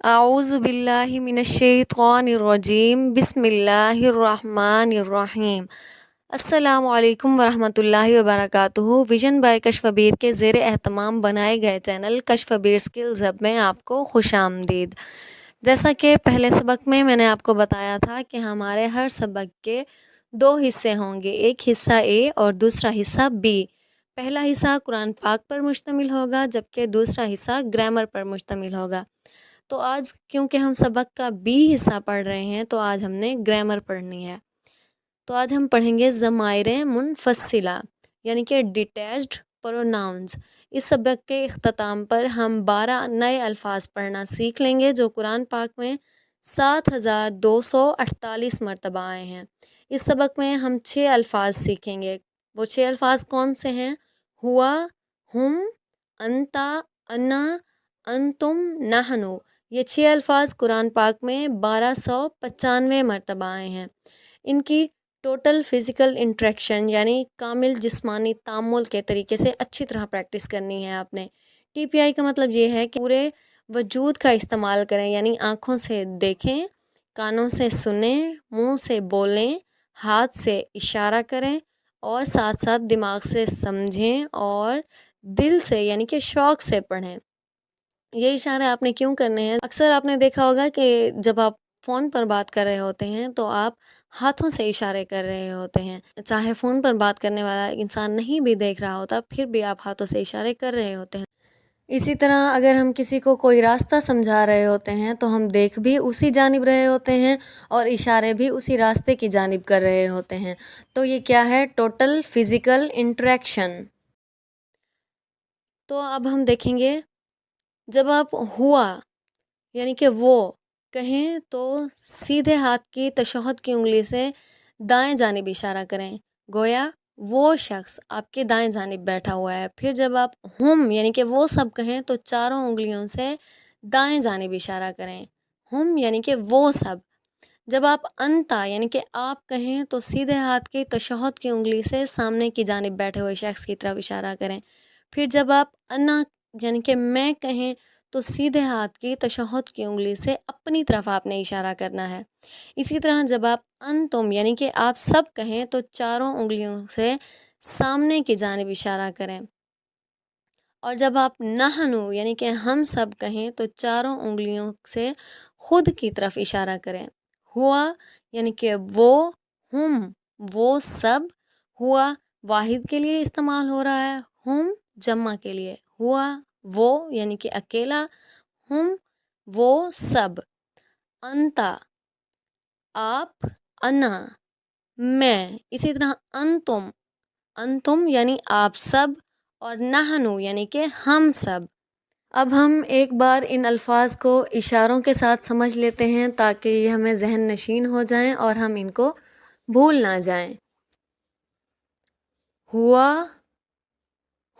اعوذ باللہ من الشیطان الرجیم بسم اللہ الرحمن الرحیم۔ السلام علیکم ورحمۃ اللہ وبرکاتہ۔ ویژن بائی کشفبیر کے زیر اہتمام بنائے گئے چینل کشفبیر اسکلز ہب میں آپ کو خوش آمدید۔ جیسا کہ پہلے سبق میں نے آپ کو بتایا تھا کہ ہمارے ہر سبق کے دو حصے ہوں گے، ایک حصہ اے اور دوسرا حصہ بی۔ پہلا حصہ قرآن پاک پر مشتمل ہوگا جبکہ دوسرا حصہ گرامر پر مشتمل ہوگا۔ تو آج کیونکہ ہم سبق کا بی حصہ پڑھ رہے ہیں تو آج ہم نے گرامر پڑھنی ہے۔ تو آج ہم پڑھیں گے ضمائر منفصلہ یعنی کہ ڈیٹیچڈ پروناؤنز۔ اس سبق کے اختتام پر ہم 12 نئے الفاظ پڑھنا سیکھ لیں گے جو قرآن پاک میں 7248 مرتبہ آئے ہیں۔ اس سبق میں ہم 6 الفاظ سیکھیں گے۔ وہ 6 الفاظ کون سے ہیں؟ ہوا، ہم، انتا، انا، انتم، نحنو۔ یہ 6 الفاظ قرآن پاک میں 1295 مرتبہ آئے ہیں۔ ان کی ٹوٹل فزیکل انٹریکشن یعنی کامل جسمانی تعامل کے طریقے سے اچھی طرح پریکٹس کرنی ہے آپ نے۔ ٹی پی آئی کا مطلب یہ ہے کہ پورے وجود کا استعمال کریں، یعنی آنکھوں سے دیکھیں، کانوں سے سنیں، منہ سے بولیں، ہاتھ سے اشارہ کریں اور ساتھ ساتھ دماغ سے سمجھیں اور دل سے یعنی کہ شوق سے پڑھیں۔ یہ اشارے آپ نے کیوں کرنے ہیں؟ اکثر آپ نے دیکھا ہوگا کہ جب آپ فون پر بات کر رہے ہوتے ہیں تو آپ ہاتھوں سے اشارے کر رہے ہوتے ہیں، چاہے فون پر بات کرنے والا انسان نہیں بھی دیکھ رہا ہوتا پھر بھی آپ ہاتھوں سے اشارے کر رہے ہوتے ہیں۔ اسی طرح اگر ہم کسی کو کوئی راستہ سمجھا رہے ہوتے ہیں تو ہم دیکھ بھی اسی جانب رہے ہوتے ہیں اور اشارے بھی اسی راستے کی جانب کر رہے ہوتے ہیں۔ تو یہ کیا ہے؟ Total physical interaction. تو اب ہم دیکھیں گے جب آپ ہوا یعنی کہ وہ کہیں تو سیدھے ہاتھ کی تشہد کی انگلی سے دائیں جانب اشارہ کریں، گویا وہ شخص آپ کے دائیں جانب بیٹھا ہوا ہے۔ پھر جب آپ ہم یعنی کہ وہ سب کہیں تو چاروں انگلیوں سے دائیں جانب اشارہ کریں، ہم یعنی کہ وہ سب۔ جب آپ انتا یعنی کہ آپ کہیں تو سیدھے ہاتھ کی تشہد کی انگلی سے سامنے کی جانب بیٹھے ہوئے شخص کی طرف اشارہ کریں۔ پھر جب آپ انا یعنی کہ میں کہیں تو سیدھے ہاتھ کی تشہد کی انگلی سے اپنی طرف آپ نے اشارہ کرنا ہے۔ اسی طرح جب آپ انتم یعنی کہ آپ سب کہیں تو چاروں انگلیوں سے سامنے کی جانب اشارہ کریں، اور جب آپ نحنو یعنی کہ ہم سب کہیں تو چاروں انگلیوں سے خود کی طرف اشارہ کریں۔ ہوا یعنی کہ وہ، ہم وہ سب، ہوا واحد کے لیے استعمال ہو رہا ہے، ہم جمع کے لیے، ہوا وہ یعنی کہ اکیلا، ہم وہ سب، انتا آپ، انا میں۔ اسی طرح انتم، انتم یعنی آپ سب، اور نحنو یعنی کہ ہم سب۔ اب ہم ایک بار ان الفاظ کو اشاروں کے ساتھ سمجھ لیتے ہیں تاکہ یہ ہمیں ذہن نشین ہو جائیں اور ہم ان کو بھول نہ جائیں۔ ہوا،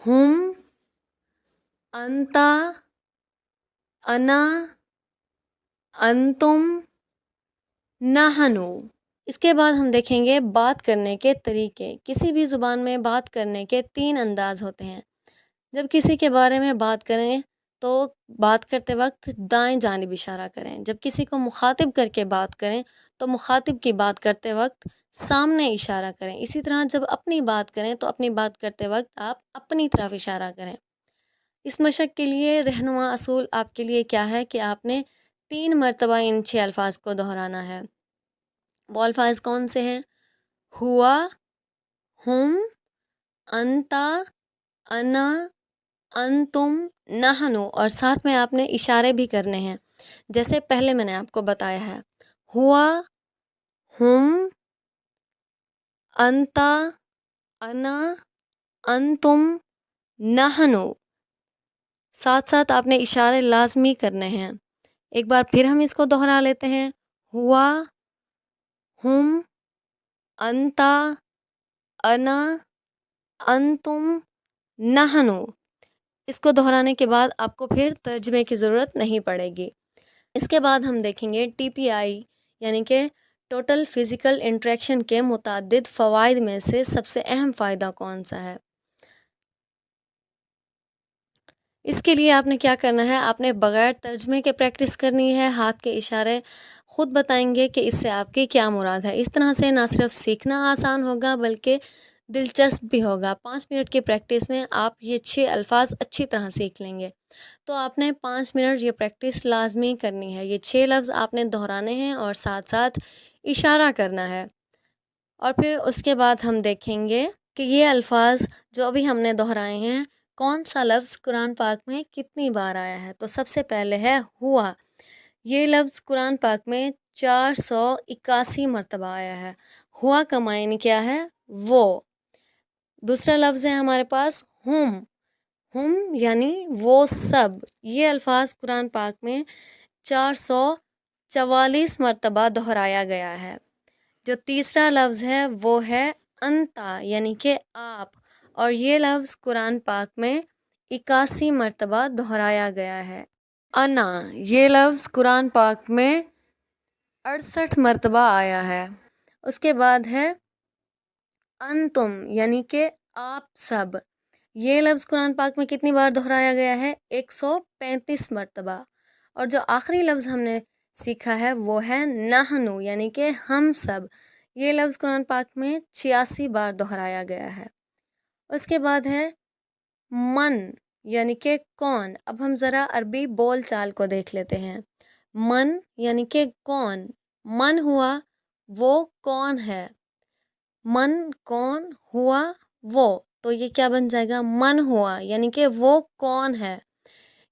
ہم، انتا، انا، انتم، نحنو۔ اس کے بعد ہم دیکھیں گے بات کرنے کے طریقے۔ کسی بھی زبان میں بات کرنے کے 3 انداز ہوتے ہیں۔ جب کسی کے بارے میں بات کریں تو بات کرتے وقت دائیں جانب اشارہ کریں، جب کسی کو مخاطب کر کے بات کریں تو مخاطب کی بات کرتے وقت سامنے اشارہ کریں۔ اسی طرح جب اپنی بات کریں تو اپنی بات کرتے وقت آپ اپنی طرف اشارہ کریں۔ اس مشق کے لیے رہنما اصول آپ کے لیے کیا ہے کہ آپ نے 3 مرتبہ ان 6 الفاظ کو دہرانا ہے۔ وہ الفاظ کون سے ہیں؟ ہوا، ہم، انتا، انا، انتم، نحنو، اور ساتھ میں آپ نے اشارے بھی کرنے ہیں جیسے پہلے میں نے آپ کو بتایا ہے۔ ہوا، ہم، انتا، انا، انتم، نحنو۔ ساتھ ساتھ آپ نے اشارے لازمی کرنے ہیں۔ ایک بار پھر ہم اس کو دہرا لیتے ہیں۔ ہوا، ہم، انتا، انا، انتم، نحنو۔ اس کو دہرانے کے بعد آپ کو پھر ترجمے کی ضرورت نہیں پڑے گی۔ اس کے بعد ہم دیکھیں گے ٹی پی آئی یعنی کہ ٹوٹل فزیکل انٹریکشن کے متعدد فوائد میں سے سب سے اہم فائدہ کون سا ہے۔ اس کے لیے آپ نے کیا کرنا ہے، آپ نے بغیر ترجمے کے پریکٹس کرنی ہے. ہاتھ کے اشارے خود بتائیں گے کہ اس سے آپ کی کیا مراد ہے. اس طرح سے نہ صرف سیکھنا آسان ہوگا بلکہ دلچسپ بھی ہوگا. 5 منٹ کی پریکٹس میں آپ یہ 6 الفاظ اچھی طرح سیکھ لیں گے. تو آپ نے 5 منٹ یہ پریکٹس لازمی کرنی ہے. یہ 6 لفظ آپ نے دہرانے ہیں اور ساتھ ساتھ اشارہ کرنا ہے. اور پھر اس کے بعد ہم دیکھیں گے کہ یہ الفاظ جو ابھی ہم نے دہرائے ہیں کون سا لفظ قرآن پاک میں کتنی بار آیا ہے. تو سب سے پہلے ہے ہوا. یہ لفظ قرآن پاک میں 481 مرتبہ آیا ہے. ہوا کا معنی کیا ہے؟ وہ. دوسرا لفظ ہے ہمارے پاس ہم یعنی وہ سب. یہ الفاظ قرآن پاک میں 444 مرتبہ دہرایا گیا ہے. جو تیسرا لفظ ہے وہ ہے انتا یعنی کہ آپ، اور یہ لفظ قرآن پاک میں 81 مرتبہ دہرایا گیا ہے. انا یہ لفظ قرآن پاک میں 68 مرتبہ آیا ہے. اس کے بعد ہے انتم یعنی کہ آپ سب. یہ لفظ قرآن پاک میں کتنی بار دہرایا گیا ہے؟ 135 مرتبہ. اور جو آخری لفظ ہم نے سیکھا ہے وہ ہے نحنو یعنی کہ ہم سب. یہ لفظ قرآن پاک میں 86 بار دہرایا گیا ہے. اس کے بعد ہے من یعنی کہ کون. اب ہم ذرا عربی بول چال کو دیکھ لیتے ہیں. من یعنی کہ کون. من ہوا وہ کون ہے. من کون ہوا وہ. تو یہ کیا بن جائے گا؟ من ہوا یعنی کہ وہ کون ہے.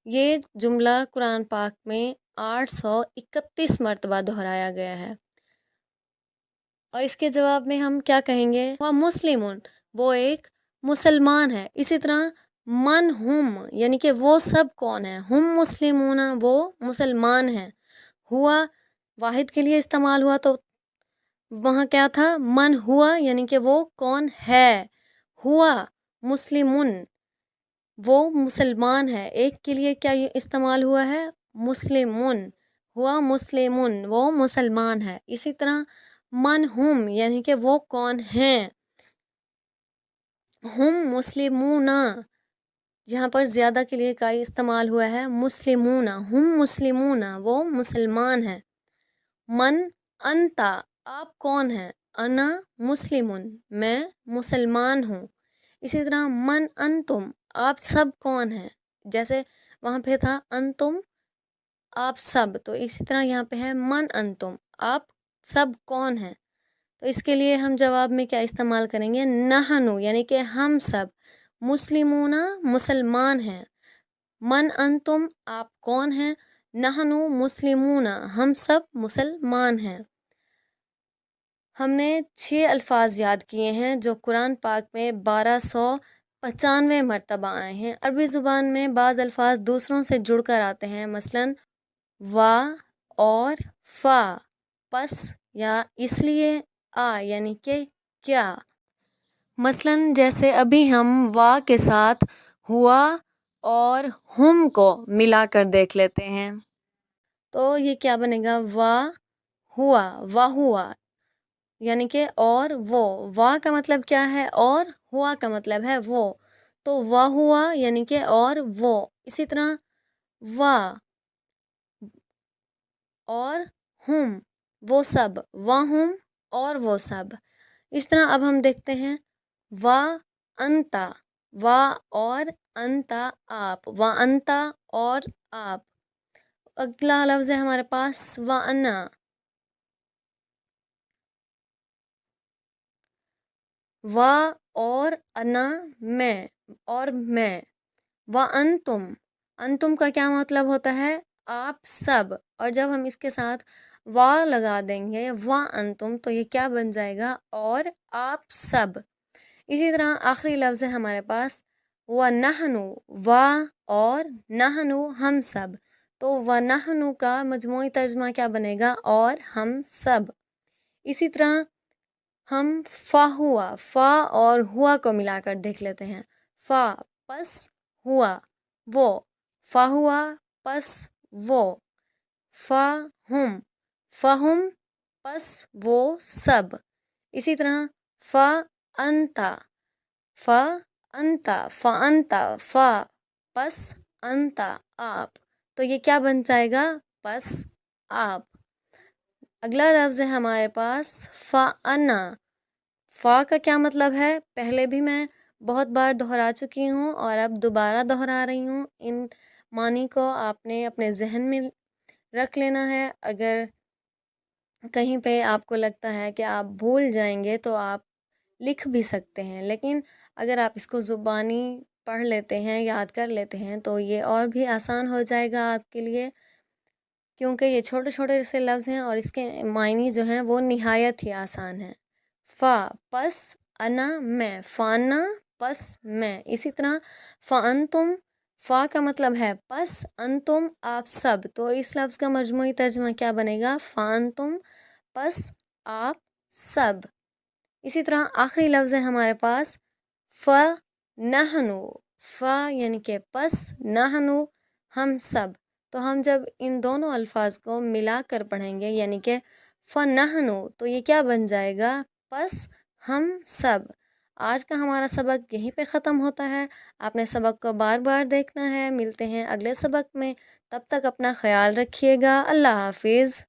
یہ جملہ قرآن پاک میں 831 مرتبہ دہرایا گیا ہے. اور اس کے جواب میں ہم کیا کہیں گے؟ وہ مسلمون وہ ایک مسلمان ہے. اسی طرح من ہم یعنی کہ وہ سب کون ہیں. ہم مسلمون وہ مسلمان ہیں. ہوا واحد کے لیے استعمال ہوا تو وہاں کیا تھا؟ من ہوا یعنی کہ وہ کون ہے. ہوا مسلمون وہ مسلمان ہے. ایک کے لیے کیا یہ استعمال ہوا ہے؟ مسلمون. ہوا مسلمون وہ مسلمان ہے. اسی طرح من ہم یعنی کہ وہ کون ہیں. ہم مسلمون جہاں پر زیادہ کے لیے کا استعمال ہوا ہے مسلمون. ہم مسلمون وہ مسلمان ہیں. من انتا آپ کون ہیں. انا مسلمون میں مسلمان ہوں. اسی طرح من انتم آپ سب کون ہیں. جیسے وہاں پہ تھا انتم آپ سب، تو اسی طرح یہاں پہ ہے من انتم آپ سب کون ہیں. تو اس کے لیے ہم جواب میں کیا استعمال کریں گے؟ نحنو یعنی کہ ہم سب. مسلمون مسلمان ہیں. من انتم آپ کون ہیں. نحنو مسلمون ہم سب مسلمان ہیں. ہم نے 6 الفاظ یاد کیے ہیں جو قرآن پاک میں 1295 مرتبہ آئے ہیں. عربی زبان میں بعض الفاظ دوسروں سے جڑ کر آتے ہیں، مثلاً وا اور فا، پس یا اس لیے، آ یعنی کہ کیا. مثلاً جیسے ابھی ہم وا کے ساتھ ہوا اور ہم کو ملا کر دیکھ لیتے ہیں. تو یہ کیا بنے گا؟ وا ہوا، وا ہوا یعنی کہ اور وہ. وا کا مطلب کیا ہے؟ اور. ہوا کا مطلب ہے وہ. تو وا ہوا یعنی کہ اور وہ. اسی طرح وا اور ہم وہ سب. وا ہم اور وہ سب. اس طرح اب ہم دیکھتے ہیں وا انتا وا اور انتا آپ. وا انتا اور آپ. اگلا لفظ ہے ہمارے پاس وا انا. وا اور انا میں اور میں. وا انتم انتم کا کیا مطلب ہوتا ہے؟ آپ سب. اور جب ہم اس کے ساتھ وا لگا دیں گے وا انتم تو یہ کیا بن جائے گا؟ اور آپ سب. اسی طرح آخری لفظ ہے ہمارے پاس و نحنو. وا اور نحنو ہم سب. تو و نحنو کا مجموعی ترجمہ کیا بنے گا؟ اور ہم سب. اسی طرح ہم فا ہوا، فا اور ہوا کو ملا کر دیکھ لیتے ہیں. فا پس ہوا وہ. فا ہوا پس وہ. فا ہم فہم پس وہ سب. اسی طرح فا انتا فا انتا فا انتا فا پس انتا آپ، تو یہ کیا بن جائے گا؟ پس آپ۔ اگلا لفظ ہے ہمارے پاس فانا۔ فا کا کیا مطلب ہے؟ پہلے بھی میں بہت بار دہرا چکی ہوں اور اب دوبارہ دہرا رہی ہوں۔ ان معنی کو آپ نے اپنے ذہن میں رکھ لینا ہے۔ اگر کہیں پہ آپ کو لگتا ہے کہ آپ بھول جائیں گے تو آپ لکھ بھی سکتے ہیں، لیکن اگر آپ اس کو زبانی پڑھ لیتے ہیں، یاد کر لیتے ہیں، تو یہ اور بھی آسان ہو جائے گا آپ کے لیے، کیونکہ یہ چھوٹے چھوٹے سے لفظ ہیں اور اس کے معنی جو ہیں وہ نہایت ہی آسان ہیں۔ فا پس انا میں، فانا پس میں۔ اسی طرح فانتم، فا کا مطلب ہے پس، انتم آپ سب، تو اس لفظ کا مجموعی ترجمہ کیا بنے گا؟ فانتم پس آپ سب۔ اسی طرح آخری لفظ ہے ہمارے پاس فنحنو۔ فا یعنی کہ پس، نحنو ہم سب، تو ہم جب ان دونوں الفاظ کو ملا کر پڑھیں گے یعنی کہ فنحنو، تو یہ کیا بن جائے گا؟ پس ہم سب۔ آج کا ہمارا سبق یہیں پہ ختم ہوتا ہے۔ آپ نے سبق کو بار بار دیکھنا ہے۔ ملتے ہیں اگلے سبق میں، تب تک اپنا خیال رکھیے گا۔ اللہ حافظ۔